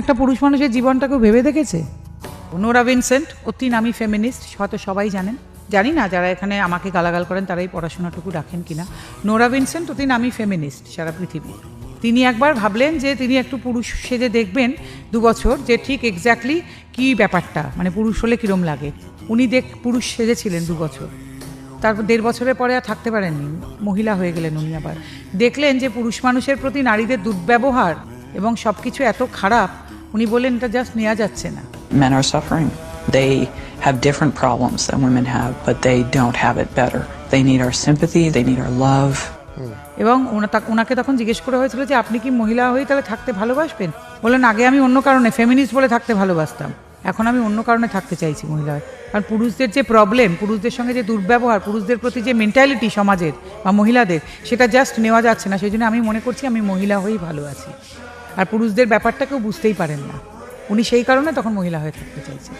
একটা পুরুষ মানুষের জীবনটাকেও ভেবে দেখেছে? নোরা ভিনসেন্ট অতি নামী ফেমিনিস্ট, হয়তো সবাই জানেন, জানি না যারা এখানে আমাকে গালাগাল করেন তারাই পড়াশোনাটুকু রাখেন কিনা। নোরা ভিনসেন্ট অতি নামী ফেমিনিস্ট সারা পৃথিবী। তিনি একবার ভাবলেন যে তিনি একটু পুরুষ সেজে দেখবেন 2 বছর, যে ঠিক এক্স্যাক্টলি কী ব্যাপারটা, মানে পুরুষ হলে কীরম লাগে। উনি পুরুষ সেজেছিলেন 2 বছর, তারপর 1.5 বছরের পরে আর থাকতে পারেননি, মহিলা হয়ে গেলেন উনি। আবার দেখলেন যে পুরুষ মানুষের প্রতি নারীদের দুর্ব্যবহার এবং সব কিছু এত খারাপ, উনি বললেন এটা জাস্ট নেওয়া যাচ্ছে না। Men are suffering. They have different problems than women have, but they don't have it better. They need our sympathy, they need our love. এবং ওনাকে তখন জিজ্ঞেস করা হয়েছিল যে আপনি কি মহিলা হয়ে তাহলে থাকতে ভালোবাসবেন? বললেন আগে আমি অন্য কারণে, ফেমিনিস্ট বলে থাকতে ভালোবাসতাম, এখন আমি অন্য কারণে থাকতে চাইছি মহিলা হয়ে। কারণ পুরুষদের যে প্রবলেম, পুরুষদের সঙ্গে যে দুর্ব্যবহার, পুরুষদের প্রতি যে মেন্টালিটি সমাজের বা মহিলাদের, সেটা জাস্ট নেওয়া যাচ্ছে না। সেই জন্য আমি মনে করছি আমি মহিলা হয়েই ভালো আছি। আর পুরুষদের ব্যাপারটা কেউ বুঝতেই পারেন না, উনি সেই কারণে তখন মহিলা হয়ে থাকতে চাইছেন।